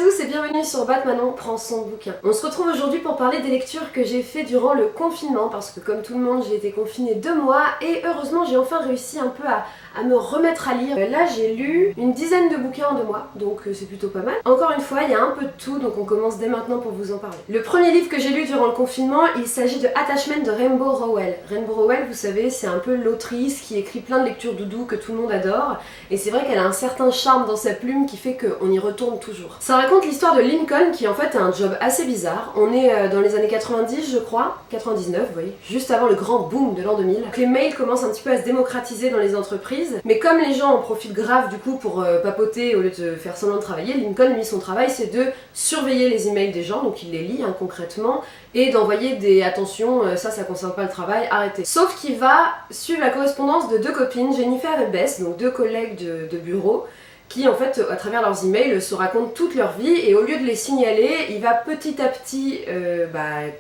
tous et bienvenue sur Batmanon prend son bouquin. On se retrouve aujourd'hui pour parler des lectures que j'ai fait durant le confinement parce que comme tout le monde j'ai été confinée 2 mois et heureusement j'ai enfin réussi un peu à me remettre à lire. Là j'ai lu une dizaine de bouquins en 2 mois donc c'est plutôt pas mal. Encore une fois il y a un peu de tout donc on commence dès maintenant pour vous en parler. Le premier livre que j'ai lu durant le confinement il s'agit de Attachment de Rainbow Rowell. Rainbow Rowell vous savez c'est un peu l'autrice qui écrit plein de lectures doudou que tout le monde adore et c'est vrai qu'elle a un certain charme dans sa plume qui fait qu'on y retourne toujours. Ça raconte l'histoire de Lincoln qui en fait a un job assez bizarre. On est dans les années 90 je crois, 99 vous voyez, juste avant le grand boom de l'an 2000. Donc les mails commencent un petit peu à se démocratiser dans les entreprises, mais comme les gens en profitent grave du coup pour papoter au lieu de faire semblant de travailler, Lincoln lui son travail c'est de surveiller les emails des gens, donc il les lit concrètement, et d'envoyer des attention, ça concerne pas le travail, arrêtez. Sauf qu'il va suivre la correspondance de 2 copines, Jennifer et Bess, donc 2 collègues de bureau, qui en fait à travers leurs emails se racontent toute leur vie et au lieu de les signaler, il va petit à petit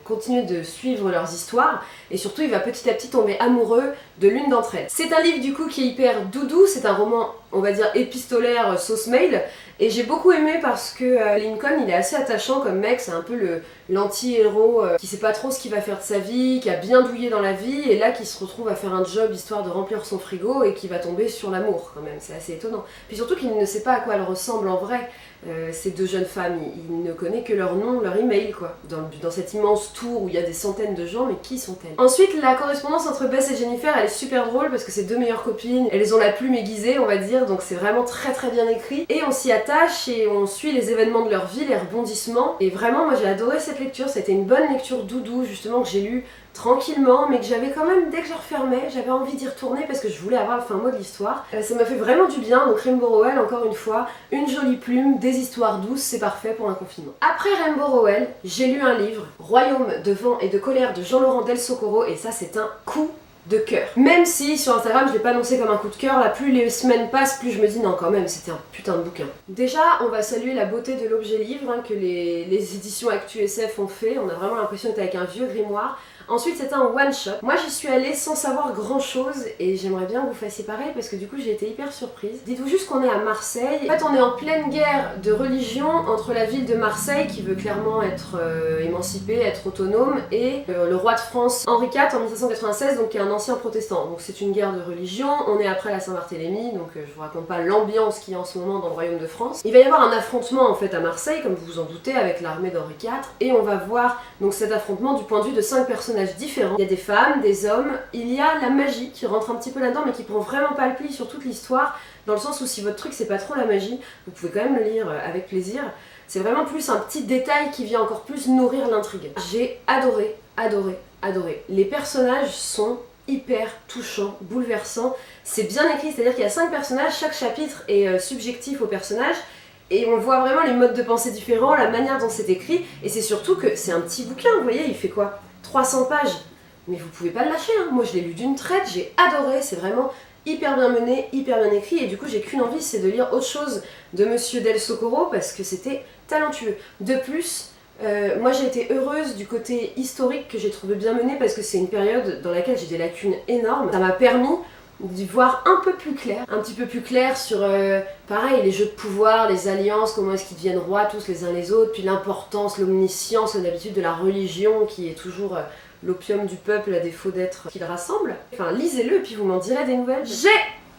continuer de suivre leurs histoires et surtout il va petit à petit tomber amoureux de l'une d'entre elles. C'est un livre du coup qui est hyper doudou, c'est un roman on va dire épistolaire sauce mail et j'ai beaucoup aimé parce que Lincoln il est assez attachant comme mec, c'est un peu l'anti-héros qui sait pas trop ce qu'il va faire de sa vie, qui a bien douillé dans la vie et là qui se retrouve à faire un job histoire de remplir son frigo et qui va tomber sur l'amour quand même, c'est assez étonnant. Puis surtout qu'il ne sait pas à quoi elles ressemblent en vrai, ces 2 jeunes femmes, il ne connaît que leur nom, leur email quoi, dans cette immense tour où il y a des centaines de gens, mais qui sont-elles? Ensuite la correspondance entre Bess et Jennifer elle est super drôle parce que c'est 2 meilleures copines, elles ont la plume aiguisée on va dire, donc c'est vraiment très très bien écrit et on s'y attache et on suit les événements de leur vie, les rebondissements et vraiment moi j'ai adoré cette lecture, c'était une bonne lecture doudou justement que j'ai lue tranquillement mais que j'avais quand même, dès que je refermais, j'avais envie d'y retourner parce que je voulais avoir le fin mot de l'histoire. Ça m'a fait vraiment du bien, donc Rainbow Rowell encore une fois, une jolie plume, des histoires douces, c'est parfait pour un confinement. Après Rainbow Rowell, j'ai lu un livre, Royaume de vent et de colère de Jean-Laurent Del Socorro et ça c'est un coup de cœur. Même si sur Instagram je l'ai pas annoncé comme un coup de cœur, là plus les semaines passent plus je me dis non quand même c'était un putain de bouquin. Déjà on va saluer la beauté de l'objet livre que les éditions Actu SF ont fait, on a vraiment l'impression d'être avec un vieux grimoire. Ensuite c'est un one shot. Moi j'y suis allée sans savoir grand chose et j'aimerais bien que vous fassiez pareil parce que du coup j'ai été hyper surprise. Dites-vous juste qu'on est à Marseille. En fait on est en pleine guerre de religion entre la ville de Marseille qui veut clairement être émancipée, être autonome et le roi de France Henri IV en 1596 donc qui est un ancien protestant. Donc c'est une guerre de religion, on est après la Saint-Barthélemy donc je vous raconte pas l'ambiance qu'il y a en ce moment dans le royaume de France. Il va y avoir un affrontement en fait à Marseille comme vous vous en doutez avec l'armée d'Henri IV et on va voir donc cet affrontement du point de vue de 5 personnages différents. Il y a des femmes, des hommes, il y a la magie qui rentre un petit peu là-dedans mais qui prend vraiment pas le pli sur toute l'histoire dans le sens où si votre truc c'est pas trop la magie, vous pouvez quand même le lire avec plaisir. C'est vraiment plus un petit détail qui vient encore plus nourrir l'intrigue. J'ai adoré, adoré, adoré. Les personnages sont hyper touchants, bouleversants. C'est bien écrit, c'est-à-dire qu'il y a 5 personnages, chaque chapitre est subjectif au personnage. Et on voit vraiment les modes de pensée différents, la manière dont c'est écrit, et c'est surtout que c'est un petit bouquin, vous voyez, il fait quoi 300 pages. Mais vous pouvez pas le lâcher, hein. Moi je l'ai lu d'une traite, j'ai adoré, c'est vraiment hyper bien mené, hyper bien écrit, et du coup j'ai qu'une envie, c'est de lire autre chose de Monsieur Del Socorro, parce que c'était talentueux. De plus, moi j'ai été heureuse du côté historique que j'ai trouvé bien mené, parce que c'est une période dans laquelle j'ai des lacunes énormes. Ça m'a permis d'y voir un peu plus clair, un petit peu plus clair sur pareil les jeux de pouvoir, les alliances, comment est-ce qu'ils deviennent rois tous les uns les autres, puis l'importance, l'omniscience, l'habitude de la religion qui est toujours l'opium du peuple à défaut d'être qu'il rassemble. Enfin lisez-le et puis vous m'en direz des nouvelles. J'ai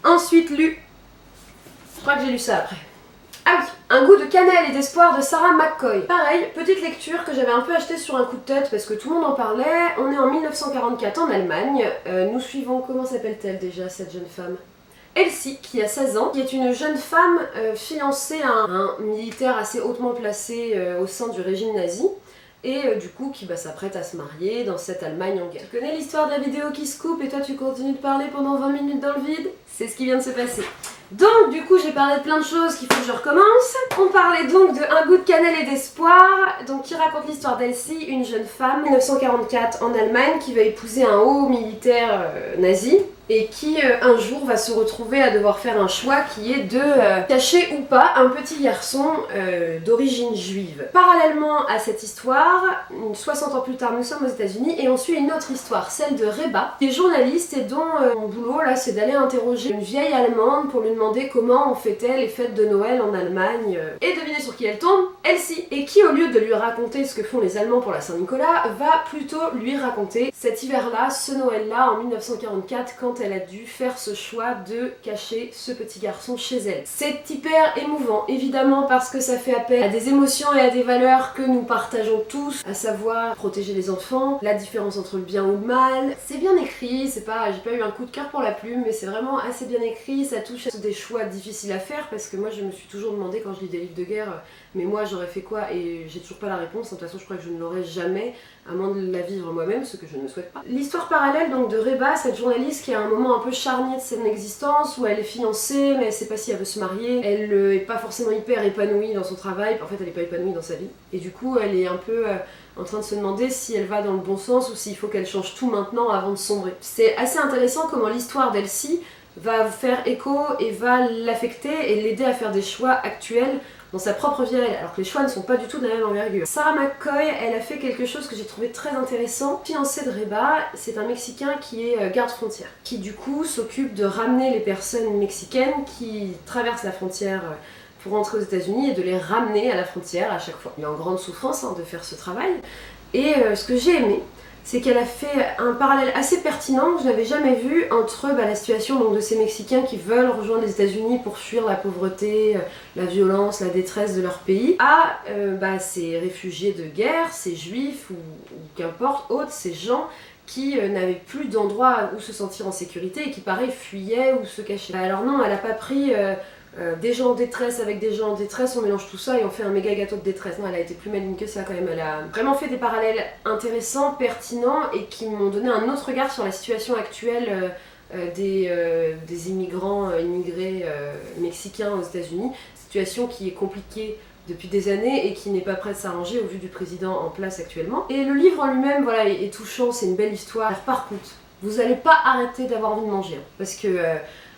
ensuite lu, je crois que j'ai lu ça après. Ah oui, Un goût de cannelle et d'espoir de Sarah McCoy. Pareil, petite lecture que j'avais un peu achetée sur un coup de tête parce que tout le monde en parlait. On est en 1944 en Allemagne. Nous suivons, comment s'appelle-t-elle déjà cette jeune femme ? Elsie, qui a 16 ans, qui est une jeune femme fiancée à un militaire assez hautement placé au sein du régime nazi. Et du coup qui s'apprête à se marier dans cette Allemagne en guerre. Tu connais l'histoire de la vidéo qui se coupe et toi tu continues de parler pendant 20 minutes dans le vide ? C'est ce qui vient de se passer. Donc du coup j'ai parlé de plein de choses qu'il faut que je recommence. On parlait donc de Un goût de cannelle et d'espoir, donc qui raconte l'histoire d'Elsie, une jeune femme, 1944 en Allemagne, qui va épouser un haut militaire nazi. et qui un jour va se retrouver à devoir faire un choix qui est de cacher ou pas un petit garçon d'origine juive. Parallèlement à cette histoire, 60 ans plus tard nous sommes aux États-Unis et on suit une autre histoire, celle de Reba, qui est journaliste et dont mon boulot là c'est d'aller interroger une vieille allemande pour lui demander comment on fêtait les fêtes de Noël en Allemagne. Et devinez sur qui elle tombe? Elsie. Et qui, au lieu de lui raconter ce que font les Allemands pour la Saint-Nicolas, va plutôt lui raconter cet hiver-là, ce Noël-là en 1944, quand elle a dû faire ce choix de cacher ce petit garçon chez elle. C'est hyper émouvant, évidemment, parce que ça fait appel à des émotions et à des valeurs que nous partageons tous, à savoir protéger les enfants, la différence entre le bien ou le mal. C'est bien écrit, c'est pas, j'ai pas eu un coup de cœur pour la plume, mais c'est vraiment assez bien écrit, ça touche à des choix difficiles à faire, parce que moi je me suis toujours demandé quand je lis des livres de guerre, mais moi j'aurais fait quoi? Et j'ai toujours pas la réponse, de toute façon je crois que je ne l'aurai jamais, à moins de la vivre moi-même, ce que je ne souhaite pas. L'histoire parallèle donc de Reba, cette journaliste qui a un moment un peu charnier de son existence, où elle est fiancée, mais elle sait pas si elle veut se marier, elle est pas forcément hyper épanouie dans son travail, en fait elle est pas épanouie dans sa vie, et du coup elle est un peu en train de se demander si elle va dans le bon sens ou s'il faut qu'elle change tout maintenant avant de sombrer. C'est assez intéressant comment l'histoire d'Elsie va faire écho et va l'affecter et l'aider à faire des choix actuels dans sa propre vie à elle, alors que les choix ne sont pas du tout de la même envergure. Sarah McCoy, elle a fait quelque chose que j'ai trouvé très intéressant. Fiancée de Reba, c'est un Mexicain qui est garde-frontière, qui du coup s'occupe de ramener les personnes mexicaines qui traversent la frontière pour rentrer aux États-Unis et de les ramener à la frontière à chaque fois. Il est en grande souffrance de faire ce travail, et ce que j'ai aimé, c'est qu'elle a fait un parallèle assez pertinent que je n'avais jamais vu entre la situation donc, de ces Mexicains qui veulent rejoindre les États-Unis pour fuir la pauvreté, la violence, la détresse de leur pays, à ces réfugiés de guerre, ces juifs ou qu'importe, autres, ces gens qui n'avaient plus d'endroit où se sentir en sécurité et qui pareil fuyaient ou se cachaient. Alors non, elle n'a pas pris des gens en détresse avec des gens en détresse, on mélange tout ça et on fait un méga gâteau de détresse. Non, elle a été plus maligne que ça quand même. Elle a vraiment fait des parallèles intéressants, pertinents et qui m'ont donné un autre regard sur la situation actuelle des immigrés mexicains aux États-Unis. Situation qui est compliquée depuis des années et qui n'est pas prête de s'arranger au vu du président en place actuellement. Et le livre en lui-même voilà, est touchant, c'est une belle histoire. Par contre, vous n'allez pas arrêter d'avoir envie de manger parce que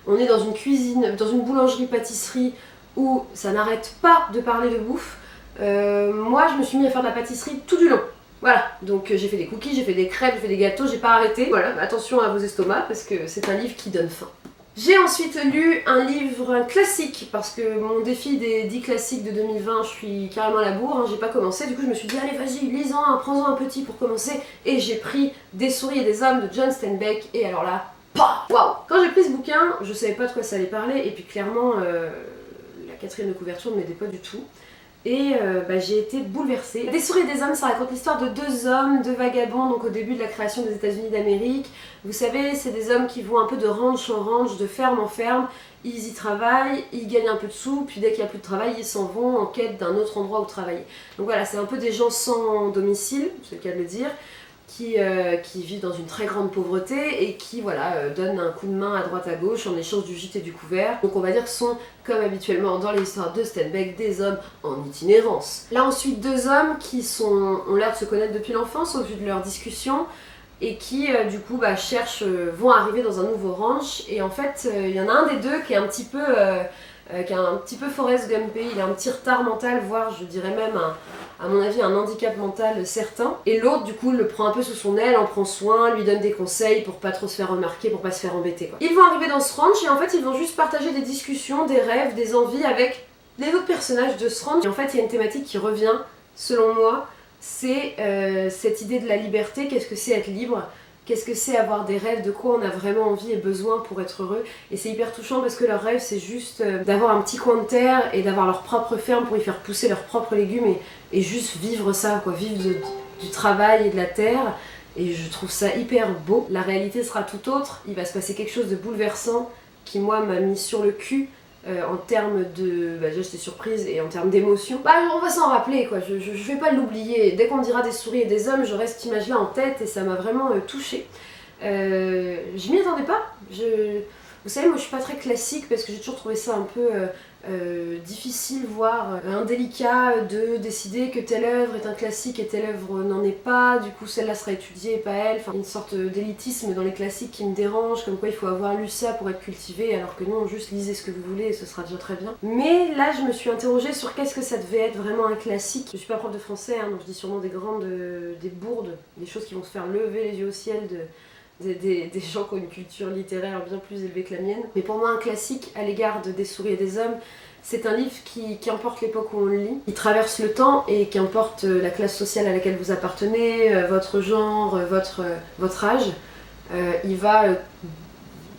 on est dans une cuisine, dans une boulangerie-pâtisserie où ça n'arrête pas de parler de bouffe. Moi, je me suis mis à faire de la pâtisserie tout du long. Voilà, donc j'ai fait des cookies, j'ai fait des crêpes, j'ai fait des gâteaux, j'ai pas arrêté. Voilà, attention à vos estomacs parce que c'est un livre qui donne faim. J'ai ensuite lu un livre classique parce que mon défi des 10 classiques de 2020, je suis carrément à la bourre, j'ai pas commencé. Du coup, je me suis dit, allez, vas-y, lis-en, prends-en un petit pour commencer. Et j'ai pris Des souris et des hommes de John Steinbeck. Et alors là, waouh! Quand j'ai pris ce bouquin, je savais pas de quoi ça allait parler, et puis clairement, la quatrième de couverture ne m'aidait pas du tout. Et j'ai été bouleversée. Des souris et des hommes, ça raconte l'histoire de deux hommes, deux vagabonds, donc au début de la création des États-Unis d'Amérique. Vous savez, c'est des hommes qui vont un peu de ranch en ranch, de ferme en ferme. Ils y travaillent, ils gagnent un peu de sous, puis dès qu'il n'y a plus de travail, ils s'en vont en quête d'un autre endroit où travailler. Donc voilà, c'est un peu des gens sans domicile, c'est le cas de le dire, qui vivent dans une très grande pauvreté et qui donnent un coup de main à droite à gauche en échange du gîte et du couvert. Donc on va dire que ce sont, comme habituellement dans les histoires de Steinbeck, des hommes en itinérance. Là ensuite deux hommes qui ont l'air de se connaître depuis l'enfance au vu de leurs discussions et qui vont arriver dans un nouveau ranch, et en fait il y en a un des deux qui est un petit peu Forrest Gumpé, il a un petit retard mental, voire je dirais même à mon avis un handicap mental certain, et l'autre du coup le prend un peu sous son aile, en prend soin, lui donne des conseils pour pas trop se faire remarquer, pour pas se faire embêter quoi. Ils vont arriver dans ce ranch et en fait ils vont juste partager des discussions, des rêves, des envies avec les autres personnages de ce ranch, et en fait il y a une thématique qui revient selon moi, c'est cette idée de la liberté. Qu'est-ce que c'est être libre? Qu'est-ce que c'est avoir des rêves? De quoi on a vraiment envie et besoin pour être heureux? Et c'est hyper touchant parce que leur rêve c'est juste d'avoir un petit coin de terre et d'avoir leur propre ferme pour y faire pousser leurs propres légumes et juste vivre ça quoi, vivre du travail et de la terre. Et je trouve ça hyper beau. La réalité sera tout autre, il va se passer quelque chose de bouleversant qui moi m'a mis sur le cul. En termes de... déjà j'étais surprise, et en termes d'émotion, on va s'en rappeler quoi, je vais pas l'oublier. Dès qu'on me dira des souris et des hommes, j'aurai cette image là en tête et ça m'a vraiment touchée. Je m'y attendais pas, Vous savez, moi je suis pas très classique parce que j'ai toujours trouvé ça un peu difficile, voire indélicat de décider que telle œuvre est un classique et telle œuvre n'en est pas, du coup celle-là sera étudiée et pas elle, enfin une sorte d'élitisme dans les classiques qui me dérange, comme quoi il faut avoir lu ça pour être cultivé, alors que non, juste lisez ce que vous voulez et ce sera déjà très bien. Mais là je me suis interrogée sur qu'est-ce que ça devait être vraiment un classique. Je suis pas prof de français, hein, donc je dis sûrement des grandes, des bourdes, des choses qui vont se faire lever les yeux au ciel des gens qui ont une culture littéraire bien plus élevée que la mienne. Mais pour moi, un classique à l'égard Des souris et des hommes, c'est un livre qui, qu'importe l'époque où on le lit, il traverse le temps et qu'importe la classe sociale à laquelle vous appartenez, votre genre, votre âge, il va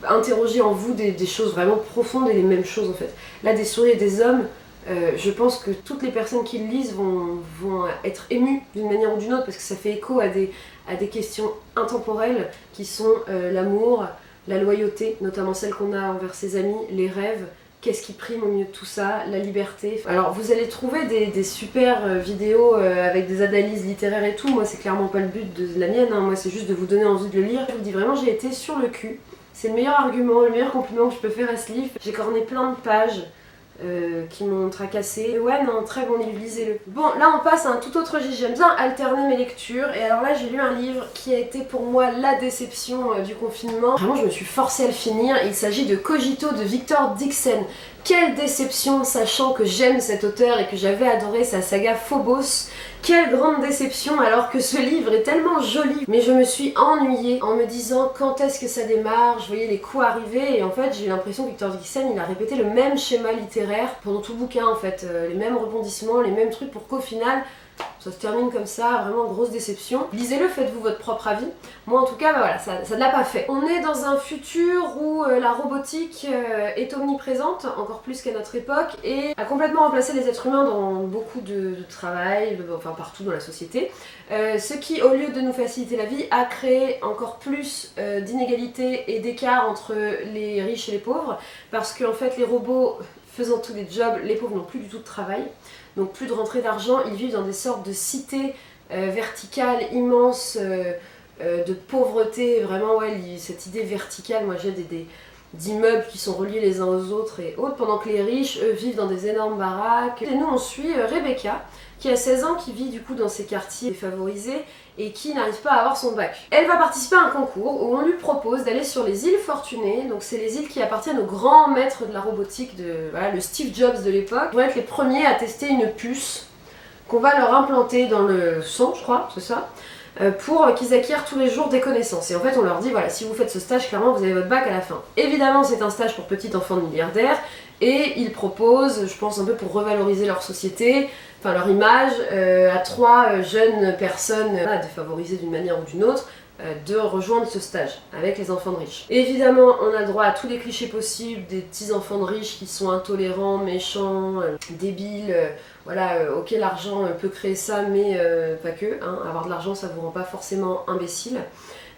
interroger en vous des choses vraiment profondes et les mêmes choses en fait. Là, Des souris et des hommes, je pense que toutes les personnes qui le lisent vont être émues d'une manière ou d'une autre parce que ça fait écho à des questions intemporelles qui sont l'amour, la loyauté, notamment celle qu'on a envers ses amis, les rêves, qu'est-ce qui prime au milieu de tout ça, la liberté. Alors vous allez trouver des super vidéos avec des analyses littéraires et tout, moi c'est clairement pas le but de la mienne, hein. Moi c'est juste de vous donner envie de le lire. Je vous dis vraiment, j'ai été sur le cul. C'est le meilleur argument, le meilleur compliment que je peux faire à ce livre. J'ai corné plein de pages qui m'ont tracassé. Ouais, non, très bon livre, lisez-le. Bon, là on passe à un tout autre registre. J'aime bien alterner mes lectures. Et alors là, j'ai lu un livre qui a été pour moi la déception du confinement. Vraiment, je me suis forcée à le finir. Il s'agit de Cogito de Victor Dixon. Quelle déception, sachant que j'aime cet auteur et que j'avais adoré sa saga Phobos. Quelle grande déception alors que ce livre est tellement joli. Mais je me suis ennuyée en me disant quand est-ce que ça démarre. Je voyais les coups arriver et en fait j'ai eu l'impression que Victor Dixon il a répété le même schéma littéraire pendant tout le bouquin en fait. Les mêmes rebondissements, les mêmes trucs pour qu'au final ça se termine comme ça, vraiment grosse déception. Lisez-le, faites-vous votre propre avis. Moi en tout cas, bah voilà, ça ne l'a pas fait. On est dans un futur où la robotique est omniprésente, encore plus qu'à notre époque, et a complètement remplacé les êtres humains dans beaucoup de travail, enfin partout dans la société. Ce qui, au lieu de nous faciliter la vie, a créé encore plus d'inégalités et d'écarts entre les riches et les pauvres, parce qu'en fait les robots faisant tous les jobs, les pauvres n'ont plus du tout de travail. Donc plus de rentrée d'argent, ils vivent dans des sortes de cités verticales immenses de pauvreté, vraiment ouais, cette idée verticale, moi j'ai d'immeubles qui sont reliés les uns aux autres et autres, pendant que les riches, eux, vivent dans des énormes baraques. Et nous on suit Rebecca, qui a 16 ans, qui vit du coup dans ces quartiers défavorisés et qui n'arrive pas à avoir son bac. Elle va participer à un concours où on lui propose d'aller sur les îles Fortunées, donc c'est les îles qui appartiennent aux grands maîtres de la robotique, voilà, le Steve Jobs de l'époque. Ils vont être les premiers à tester une puce qu'on va leur implanter dans le sang, je crois, c'est ça, pour qu'ils acquièrent tous les jours des connaissances. Et en fait on leur dit voilà, si vous faites ce stage, clairement vous avez votre bac à la fin. Évidemment c'est un stage pour petits enfants de milliardaires et ils proposent, je pense un peu pour revaloriser leur société, enfin leur image, à 3 jeunes personnes défavorisées d'une manière ou d'une autre, de rejoindre ce stage avec les enfants de riches. Et évidemment, on a le droit à tous les clichés possibles, des petits enfants de riches qui sont intolérants, méchants, débiles, voilà, ok l'argent peut créer ça, mais pas que, hein. Avoir de l'argent ça vous rend pas forcément imbécile.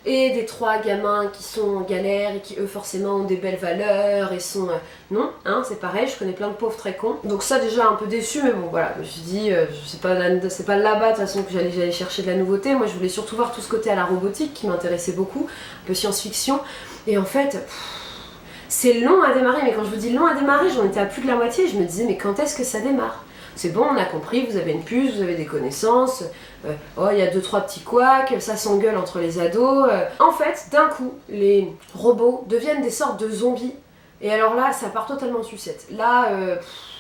Et des 3 gamins qui sont en galère et qui eux forcément ont des belles valeurs et sont... non, hein, c'est pareil, je connais plein de pauvres très cons. Donc ça déjà un peu déçu, mais bon voilà, je me suis dit, c'est pas là-bas de toute façon que j'allais chercher de la nouveauté. Moi je voulais surtout voir tout ce côté à la robotique qui m'intéressait beaucoup, un peu science-fiction. Et en fait, c'est long à démarrer, mais quand je vous dis long à démarrer, j'en étais à plus de la moitié, je me disais mais quand est-ce que ça démarre ? C'est bon, on a compris, vous avez une puce, vous avez des connaissances, oh il y a 2-3 petits couacs, ça s'engueule entre les ados. En fait, d'un coup, les robots deviennent des sortes de zombies, et alors là, ça part totalement en sucette. Là,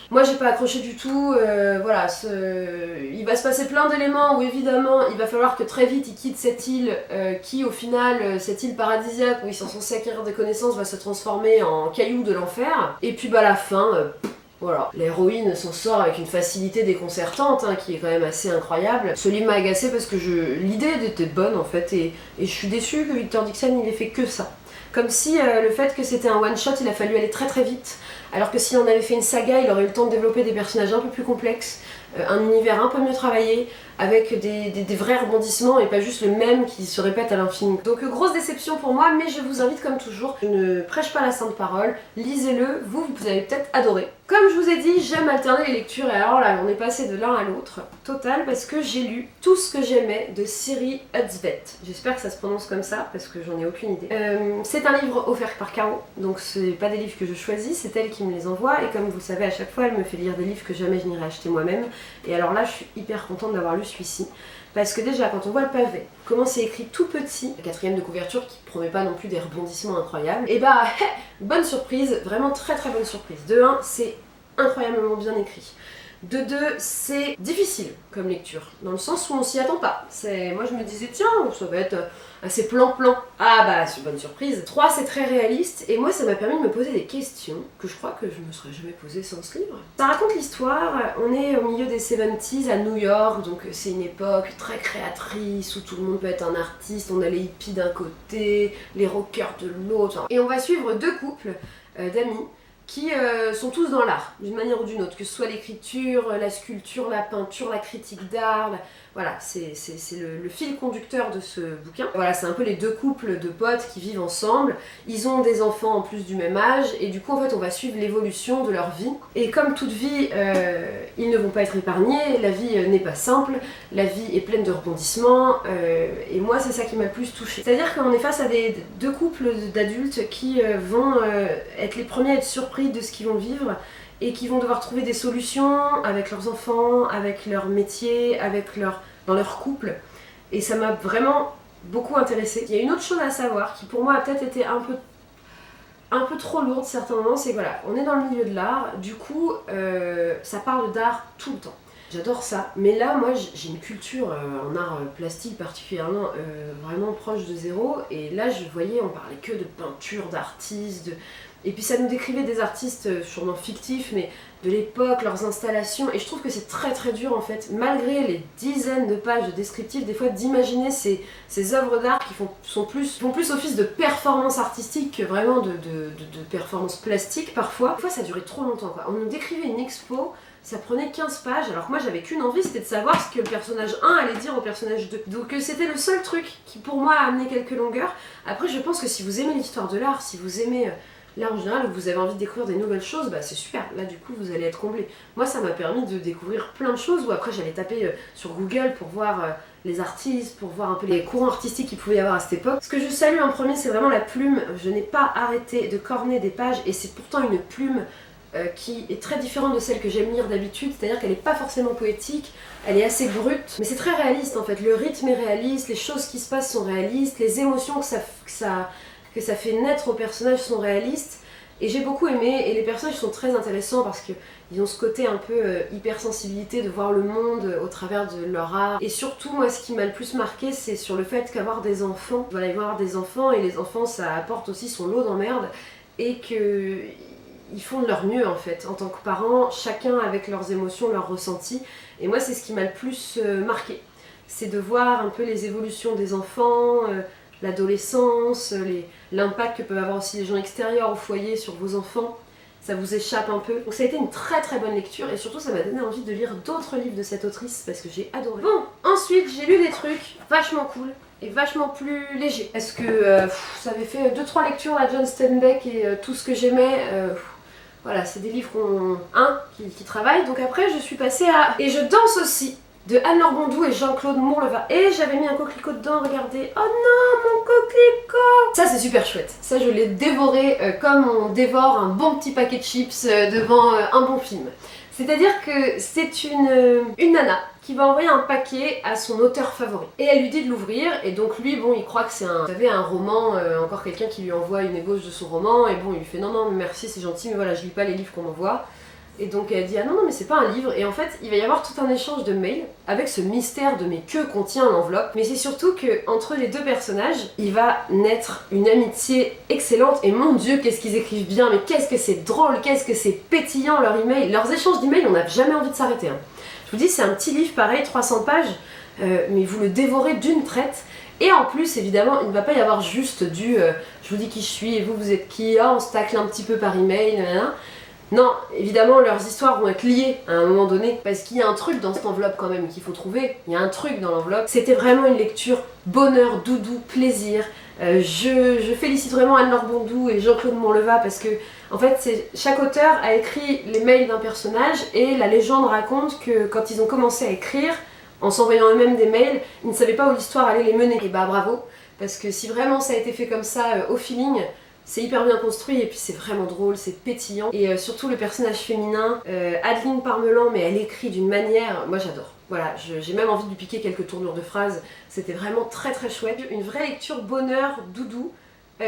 moi j'ai pas accroché du tout, voilà, il va se passer plein d'éléments où évidemment il va falloir que très vite ils quittent cette île, qui au final, cette île paradisiaque où ils sont censés acquérir des connaissances, va se transformer en caillou de l'enfer. Et puis bah la fin... voilà, l'héroïne s'en sort avec une facilité déconcertante, hein, qui est quand même assez incroyable. Ce livre m'a agacée parce que l'idée était bonne en fait, et je suis déçue que Victor Dixon il ait fait que ça. Comme si le fait que c'était un one shot, il a fallu aller très très vite, alors que si on avait fait une saga, il aurait eu le temps de développer des personnages un peu plus complexes, un univers un peu mieux travaillé, avec des vrais rebondissements et pas juste le même qui se répète à l'infini. Donc grosse déception pour moi, mais je vous invite comme toujours, je ne prêche pas la sainte parole, lisez-le, vous allez peut-être adorer. Comme je vous ai dit, j'aime alterner les lectures et alors là on est passé de l'un à l'autre, total, parce que j'ai lu tout ce que j'aimais de Siri Hustvedt. J'espère que ça se prononce comme ça parce que j'en ai aucune idée. C'est un livre offert par Caro, donc c'est pas des livres que je choisis, c'est elle qui me les envoie et comme vous le savez à chaque fois elle me fait lire des livres que jamais je n'irai acheter moi-même et alors là je suis hyper contente d'avoir lu celui-ci. Parce que déjà, quand on voit le pavé, comment c'est écrit tout petit, la quatrième de couverture qui promet pas non plus des rebondissements incroyables, et bah, bonne surprise, vraiment très très bonne surprise. De 1, c'est incroyablement bien écrit. De 2, c'est difficile comme lecture, dans le sens où on s'y attend pas. Moi je me disais, tiens, ça va être assez plan-plan. Ah bah, c'est une bonne surprise. 3, c'est très réaliste, et moi ça m'a permis de me poser des questions que je crois que je me serais jamais posées sans ce livre. Ça raconte l'histoire, on est au milieu des 70s à New York, donc c'est une époque très créatrice, où tout le monde peut être un artiste, on a les hippies d'un côté, les rockers de l'autre, et on va suivre deux couples d'amis, qui sont tous dans l'art, d'une manière ou d'une autre, que ce soit l'écriture, la sculpture, la peinture, la critique d'art, voilà, c'est le fil conducteur de ce bouquin. Voilà, c'est un peu les deux couples de potes qui vivent ensemble, ils ont des enfants en plus du même âge, et du coup en fait on va suivre l'évolution de leur vie. Et comme toute vie, ils ne vont pas être épargnés, la vie n'est pas simple, la vie est pleine de rebondissements, et moi c'est ça qui m'a le plus touchée. C'est-à-dire qu'on est face à deux couples d'adultes qui vont être les premiers à être surpris de ce qu'ils vont vivre, et qui vont devoir trouver des solutions avec leurs enfants, avec leur métier, dans leur couple. Et ça m'a vraiment beaucoup intéressée. Il y a une autre chose à savoir qui pour moi a peut-être été un peu trop lourde certains moments, c'est que voilà, on est dans le milieu de l'art, du coup ça parle d'art tout le temps. J'adore ça, mais là moi j'ai une culture en art plastique particulièrement vraiment proche de zéro, et là je voyais, on parlait que de peinture, d'artistes, et puis ça nous décrivait des artistes sûrement fictifs, mais de l'époque, leurs installations, et je trouve que c'est très très dur en fait, malgré les dizaines de pages de descriptifs, des fois d'imaginer ces œuvres d'art qui font plus office de performance artistique que vraiment de performance plastique parfois. Des fois ça durait trop longtemps quoi, on nous décrivait une expo, ça prenait 15 pages, alors que moi j'avais qu'une envie, c'était de savoir ce que le personnage 1 allait dire au personnage 2. Donc c'était le seul truc qui pour moi a amené quelques longueurs. Après je pense que si vous aimez l'histoire de l'art, si vous aimez l'art en général, vous avez envie de découvrir des nouvelles choses, bah c'est super, là du coup vous allez être comblé. Moi ça m'a permis de découvrir plein de choses, où après j'allais taper sur Google pour voir les artistes, pour voir un peu les courants artistiques qu'il pouvait y avoir à cette époque. Ce que je salue en premier, c'est vraiment la plume. Je n'ai pas arrêté de corner des pages, et c'est pourtant une plume qui est très différente de celle que j'aime lire d'habitude, c'est-à-dire qu'elle n'est pas forcément poétique, elle est assez brute, mais c'est très réaliste en fait, le rythme est réaliste, les choses qui se passent sont réalistes, les émotions que ça fait naître aux personnages sont réalistes, et j'ai beaucoup aimé, et les personnages sont très intéressants parce qu'ils ont ce côté un peu hypersensibilité de voir le monde au travers de leur art. Et surtout moi ce qui m'a le plus marqué, c'est sur le fait qu'avoir des enfants, voilà, ils vont avoir des enfants, et les enfants ça apporte aussi son lot d'emmerdes, et que ils font de leur mieux en fait, en tant que parents, chacun avec leurs émotions, leurs ressentis. Et moi c'est ce qui m'a le plus marqué, c'est de voir un peu les évolutions des enfants, l'adolescence, l'impact que peuvent avoir aussi les gens extérieurs au foyer sur vos enfants. Ça vous échappe un peu. Donc ça a été une très très bonne lecture, et surtout ça m'a donné envie de lire d'autres livres de cette autrice parce que j'ai adoré. Bon, ensuite j'ai lu des trucs vachement cool et vachement plus légers. Parce que ça avait fait 2-3 lectures à John Steinbeck, et tout ce que j'aimais, voilà, c'est des livres qui travaillent. Donc après je suis passée à Et je danse aussi, de Anne-Laure Bondou et Jean-Claude Mourleva. Et j'avais mis un coquelicot dedans, regardez. Oh non, mon coquelicot! Ça c'est super chouette. Ça je l'ai dévoré comme on dévore un bon petit paquet de chips devant un bon film. C'est-à-dire que c'est une nana qui va envoyer un paquet à son auteur favori. Et elle lui dit de l'ouvrir, et donc lui, bon, il croit que c'est un roman, encore quelqu'un qui lui envoie une ébauche de son roman, et bon, il lui fait non, merci, c'est gentil, mais voilà, je lis pas les livres qu'on m'envoie. Et donc elle dit ah non mais c'est pas un livre, et en fait il va y avoir tout un échange de mails avec ce mystère de mais que contient l'enveloppe, mais c'est surtout que entre les deux personnages il va naître une amitié excellente, et mon dieu qu'est-ce qu'ils écrivent bien, mais qu'est-ce que c'est drôle, qu'est-ce que c'est pétillant leur email, leurs échanges d'emails, on n'a jamais envie de s'arrêter hein. Je vous dis c'est un petit livre pareil, 300 pages, mais vous le dévorez d'une traite. Et en plus, évidemment, il ne va pas y avoir juste je vous dis qui je suis et vous êtes qui, on se tacle un petit peu par email, nanana. Non, évidemment leurs histoires vont être liées à un moment donné, parce qu'il y a un truc dans cette enveloppe quand même qu'il faut trouver, il y a un truc dans l'enveloppe. C'était vraiment une lecture bonheur, doudou, plaisir. Je félicite vraiment Anne-Laure Bondou et Jean-Claude Monleva parce que en fait chaque auteur a écrit les mails d'un personnage et la légende raconte que quand ils ont commencé à écrire, en s'envoyant eux-mêmes des mails, ils ne savaient pas où l'histoire allait les mener. Et bah bravo, parce que si vraiment ça a été fait comme ça au feeling, c'est hyper bien construit et puis c'est vraiment drôle, c'est pétillant. Et surtout le personnage féminin, Adeline Parmelan, mais elle écrit d'une manière, moi j'adore. Voilà, j'ai même envie de lui piquer quelques tournures de phrases, c'était vraiment très très chouette. Une vraie lecture bonheur, doudou,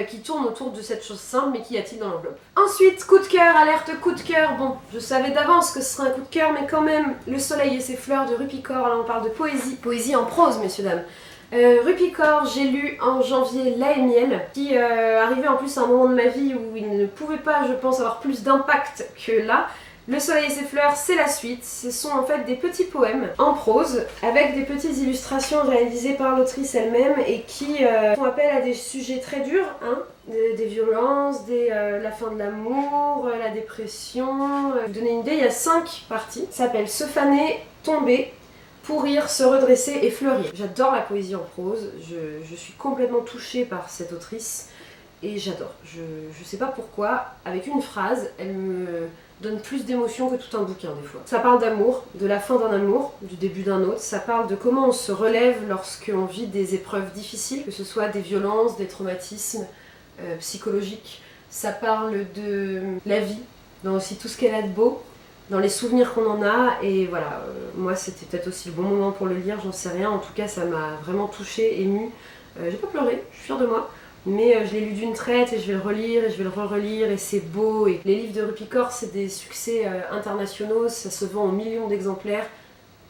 qui tourne autour de cette chose simple, mais qu'y a-t-il dans l'enveloppe? Ensuite, coup de cœur, alerte coup de cœur. Bon, je savais d'avance que ce serait un coup de cœur, mais quand même, Le Soleil et ses fleurs de Rupicor, là on parle de poésie, poésie en prose, messieurs dames. Rupicor, j'ai lu en janvier La et Miel, qui arrivait en plus à un moment de ma vie où il ne pouvait pas, je pense, avoir plus d'impact que là. Le Soleil et ses fleurs, c'est la suite. Ce sont en fait des petits poèmes en prose, avec des petites illustrations réalisées par l'autrice elle-même et qui font appel à des sujets très durs, hein, des violences, la fin de l'amour, la dépression. Pour vous donner une idée, il y a 5 parties. Ça s'appelle Se faner, tomber, pourrir, se redresser et fleurir. J'adore la poésie en prose, je suis complètement touchée par cette autrice et j'adore. Je sais pas pourquoi, avec une phrase, elle me donne plus d'émotion que tout un bouquin des fois. Ça parle d'amour, de la fin d'un amour, du début d'un autre, ça parle de comment on se relève lorsqu'on vit des épreuves difficiles, que ce soit des violences, des traumatismes psychologiques. Ça parle de la vie, dans aussi tout ce qu'elle a de beau, dans les souvenirs qu'on en a, et voilà, moi c'était peut-être aussi le bon moment pour le lire, j'en sais rien, en tout cas ça m'a vraiment touchée, émue. J'ai pas pleuré, je suis fière de moi, mais je l'ai lu d'une traite et je vais le relire et je vais le re-relire et c'est beau. Et les livres de Rupicor, c'est des succès internationaux, ça se vend en millions d'exemplaires.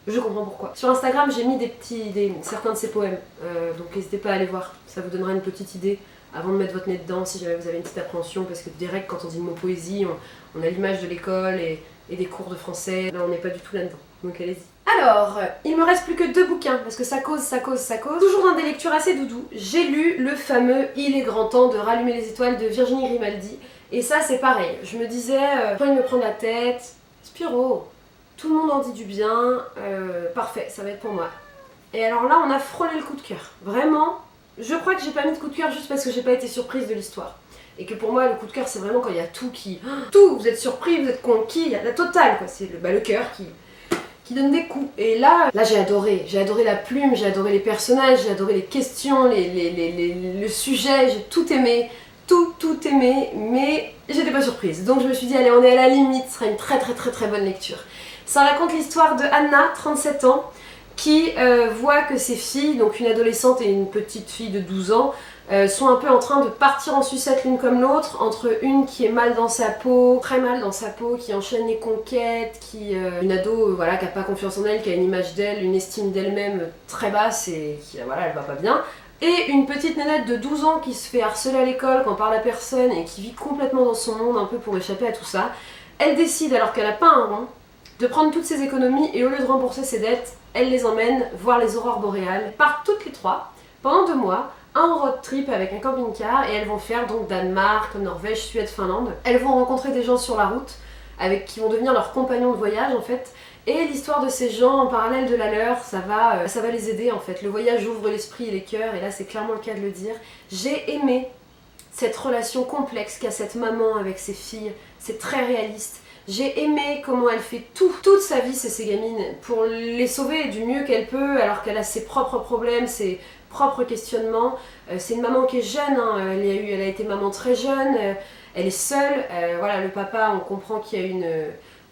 Je comprends pourquoi. Sur Instagram, j'ai mis certains de ses poèmes, donc n'hésitez pas à aller voir, ça vous donnera une petite idée avant de mettre votre nez dedans si jamais vous avez une petite appréhension, parce que direct quand on dit le mot poésie, on a l'image de l'école et des cours de français. Là, on n'est pas du tout là-dedans, donc allez-y. Alors, il me reste plus que 2 bouquins, parce que ça cause. Toujours dans des lectures assez doudou, j'ai lu le fameux Il est grand temps de rallumer les étoiles de Virginie Grimaldi. Et ça, c'est pareil. Je me disais, quand il me prend la tête, Spiro, tout le monde en dit du bien, parfait, ça va être pour moi. Et alors là, on a frôlé le coup de cœur. Vraiment, je crois que j'ai pas mis de coup de cœur juste parce que j'ai pas été surprise de l'histoire. Et que pour moi, le coup de cœur, c'est vraiment quand il y a tout qui... Tout, vous êtes surpris, vous êtes conquis, il y a la totale, quoi. C'est le cœur qui donne des coups. Et là j'ai adoré la plume, j'ai adoré les personnages, j'ai adoré les questions, le sujet, j'ai tout aimé, tout aimé, mais j'étais pas surprise. Donc je me suis dit, allez, on est à la limite, ce sera une très bonne lecture. Ça raconte l'histoire de Anna, 37 ans, qui voit que ses filles, donc une adolescente et une petite fille de 12 ans, sont un peu en train de partir en sucette l'une comme l'autre, entre une qui est mal dans sa peau, très mal dans sa peau, qui enchaîne les conquêtes, une ado voilà, qui n'a pas confiance en elle, qui a une image d'elle, une estime d'elle-même très basse et qui voilà, elle va pas bien, et une petite nénette de 12 ans qui se fait harceler à l'école quand parle à personne et qui vit complètement dans son monde un peu pour échapper à tout ça. Elle décide, alors qu'elle n'a pas un rond, de prendre toutes ses économies et au lieu de rembourser ses dettes, elle les emmène voir les aurores boréales, partent toutes les 3 pendant 2 mois, un road trip avec un camping-car et elles vont faire donc Danemark, Norvège, Suède, Finlande. Elles vont rencontrer des gens sur la route qui vont devenir leurs compagnons de voyage en fait. Et l'histoire de ces gens en parallèle de la leur, ça va les aider en fait. Le voyage ouvre l'esprit et les cœurs et là c'est clairement le cas de le dire. J'ai aimé cette relation complexe qu'a cette maman avec ses filles, c'est très réaliste. J'ai aimé comment elle fait toute sa vie, ces gamines, pour les sauver du mieux qu'elle peut alors qu'elle a ses propres problèmes, ses propres questionnements. C'est une maman qui est jeune, hein. Elle a été maman très jeune, elle est seule. Voilà, le papa, on comprend qu'il y a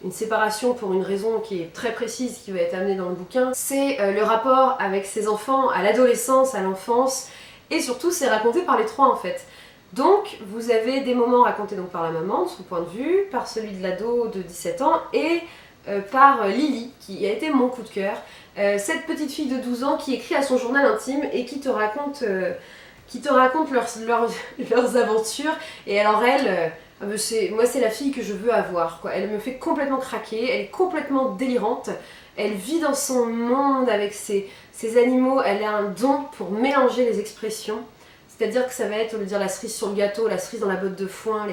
une séparation pour une raison qui est très précise, qui va être amenée dans le bouquin. C'est le rapport avec ses enfants à l'adolescence, à l'enfance, et surtout c'est raconté par les 3 en fait. Donc vous avez des moments racontés donc par la maman, de son point de vue, par celui de l'ado de 17 ans, et par Lily, qui a été mon coup de cœur. Cette petite fille de 12 ans qui écrit à son journal intime et qui te raconte leurs aventures. Et alors elle, moi c'est la fille que je veux avoir, quoi. Elle me fait complètement craquer, elle est complètement délirante, elle vit dans son monde avec ses animaux, elle a un don pour mélanger les expressions. C'est-à-dire que ça va être, au lieu de dire la cerise sur le gâteau, la cerise dans la botte de foin,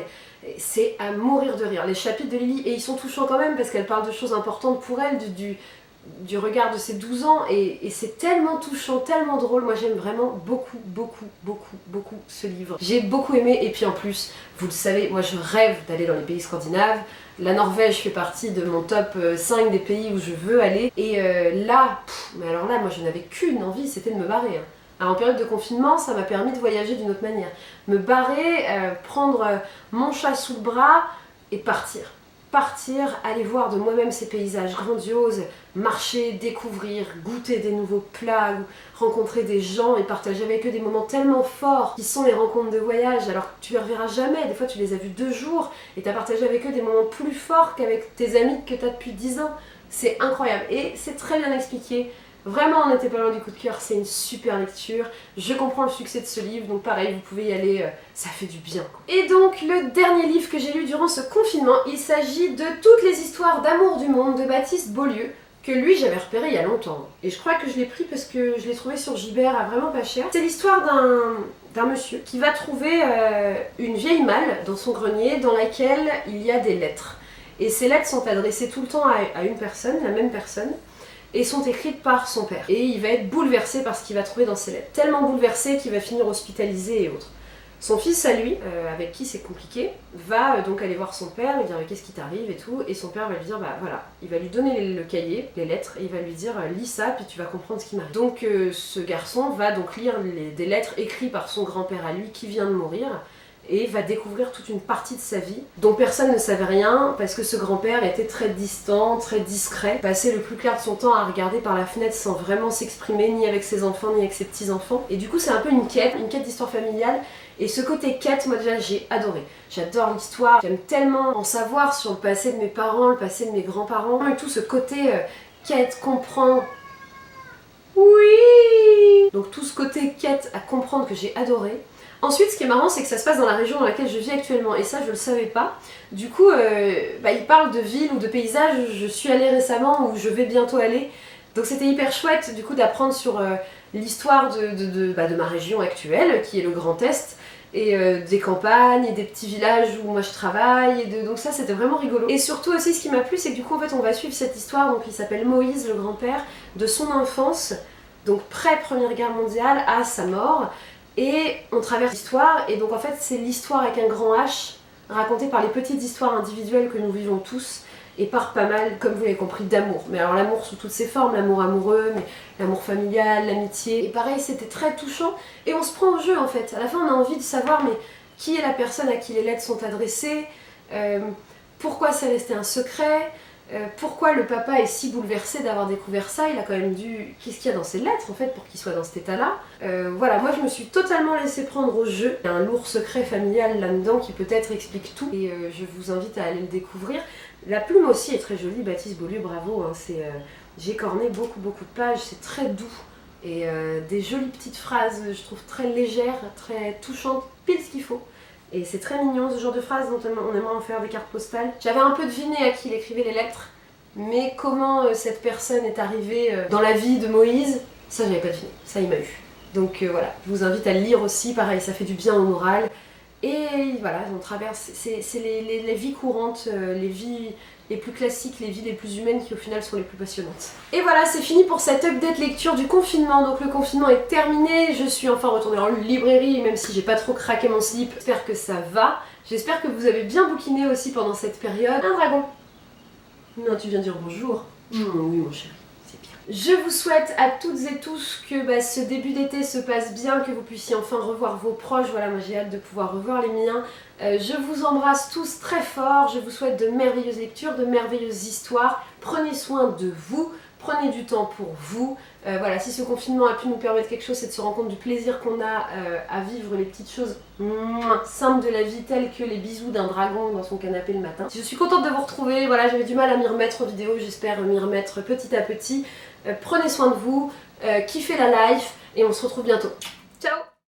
c'est à mourir de rire. Les chapitres de Lily, et ils sont touchants quand même parce qu'elle parle de choses importantes pour elle, du regard de ses 12 ans, et c'est tellement touchant, tellement drôle. Moi j'aime vraiment beaucoup, beaucoup, beaucoup, beaucoup ce livre. J'ai beaucoup aimé, et puis en plus, vous le savez, moi je rêve d'aller dans les pays scandinaves. La Norvège fait partie de mon top 5 des pays où je veux aller, et là, mais alors là, moi je n'avais qu'une envie, c'était de me barrer. Alors, en période de confinement, ça m'a permis de voyager d'une autre manière. Me barrer, prendre mon chat sous le bras et partir. Partir, aller voir de moi-même ces paysages grandioses, marcher, découvrir, goûter des nouveaux plats, rencontrer des gens et partager avec eux des moments tellement forts qui sont les rencontres de voyage. Alors tu les reverras jamais, des fois tu les as vus 2 jours et tu as partagé avec eux des moments plus forts qu'avec tes amis que tu as depuis 10 ans. C'est incroyable et c'est très bien expliqué. Vraiment, on n'était pas loin du coup de cœur, c'est une super lecture. Je comprends le succès de ce livre, donc pareil, vous pouvez y aller, ça fait du bien. Et donc, le dernier livre que j'ai lu durant ce confinement, il s'agit de Toutes les histoires d'amour du monde de Baptiste Beaulieu, que lui, j'avais repéré il y a longtemps. Et je crois que je l'ai pris parce que je l'ai trouvé sur Gibert à vraiment pas cher. C'est l'histoire d'un monsieur qui va trouver une vieille malle dans son grenier dans laquelle il y a des lettres. Et ces lettres sont adressées tout le temps à une personne, la même personne, et sont écrites par son père. Et il va être bouleversé par ce qu'il va trouver dans ces lettres. Tellement bouleversé qu'il va finir hospitalisé et autres. Son fils à lui, avec qui c'est compliqué, va donc aller voir son père, lui dire qu'est-ce qui t'arrive et tout, et son père va lui dire bah voilà, il va lui donner le cahier, les lettres, et il va lui dire lis ça puis tu vas comprendre ce qui m'arrive. Donc ce garçon va donc lire des lettres écrites par son grand-père à lui qui vient de mourir, et va découvrir toute une partie de sa vie dont personne ne savait rien parce que ce grand-père était très distant, très discret, passait le plus clair de son temps à regarder par la fenêtre sans vraiment s'exprimer ni avec ses enfants ni avec ses petits-enfants. Et du coup c'est un peu une quête d'histoire familiale. Et ce côté quête, moi déjà j'ai adoré. J'adore l'histoire, j'aime tellement en savoir sur le passé de mes parents, le passé de mes grands-parents, et tout ce côté quête, comprendre. Oui. Donc tout ce côté quête à comprendre que j'ai adoré. Ensuite, ce qui est marrant, c'est que ça se passe dans la région dans laquelle je vis actuellement, et ça, je le savais pas. Du coup, il parle de villes ou de paysages où je suis allée récemment, où je vais bientôt aller. Donc c'était hyper chouette, du coup, d'apprendre sur l'histoire de ma région actuelle, qui est le Grand Est, et des campagnes, et des petits villages où moi je travaille, donc ça, c'était vraiment rigolo. Et surtout aussi, ce qui m'a plu, c'est que du coup, en fait, on va suivre cette histoire, donc il s'appelle Moïse, le grand-père, de son enfance, donc pré-Première Guerre mondiale, à sa mort. Et on traverse l'histoire, et donc en fait c'est l'histoire avec un grand H, racontée par les petites histoires individuelles que nous vivons tous, et par pas mal, comme vous l'avez compris, d'amour. Mais alors l'amour sous toutes ses formes, l'amour amoureux, mais l'amour familial, l'amitié. Et pareil, c'était très touchant, et on se prend au jeu en fait. À la fin on a envie de savoir mais qui est la personne à qui les lettres sont adressées, pourquoi c'est resté un secret, pourquoi le papa est si bouleversé d'avoir découvert ça. Il a quand même dû... Qu'est-ce qu'il y a dans ces lettres en fait pour qu'il soit dans cet état-là. Voilà, moi je me suis totalement laissée prendre au jeu. Il y a un lourd secret familial là-dedans qui peut-être explique tout, et je vous invite à aller le découvrir. La plume aussi est très jolie, Baptiste Beaulieu, bravo, hein, j'ai corné beaucoup de pages, c'est très doux. Et des jolies petites phrases, je trouve très légères, très touchantes, pile ce qu'il faut. Et c'est très mignon ce genre de phrase dont on aimerait en faire des cartes postales. J'avais un peu deviné à qui il écrivait les lettres, mais comment cette personne est arrivée dans la vie de Moïse, ça j'avais pas deviné, ça il m'a eu. Donc voilà, je vous invite à le lire aussi, pareil ça fait du bien au moral. Et voilà, on traverse, c'est les vies courantes, les vies les plus classiques, les vies les plus humaines qui au final sont les plus passionnantes. Et voilà, c'est fini pour cette update lecture du confinement. Donc le confinement est terminé, je suis enfin retournée en librairie, même si j'ai pas trop craqué mon slip. J'espère que ça va. J'espère que vous avez bien bouquiné aussi pendant cette période. Un dragon. Non, tu viens dire bonjour. Oui mon chéri. Je vous souhaite à toutes et tous que ce début d'été se passe bien, que vous puissiez enfin revoir vos proches. Voilà, moi j'ai hâte de pouvoir revoir les miens. Je vous embrasse tous très fort, je vous souhaite de merveilleuses lectures, de merveilleuses histoires. Prenez soin de vous, prenez du temps pour vous. Voilà, si ce confinement a pu nous permettre quelque chose, c'est de se rendre compte du plaisir qu'on a à vivre les petites choses simples de la vie, telles que les bisous d'un dragon dans son canapé le matin. Je suis contente de vous retrouver, voilà, j'avais du mal à m'y remettre aux vidéos, j'espère m'y remettre petit à petit. Prenez soin de vous, kiffez la life, et on se retrouve bientôt.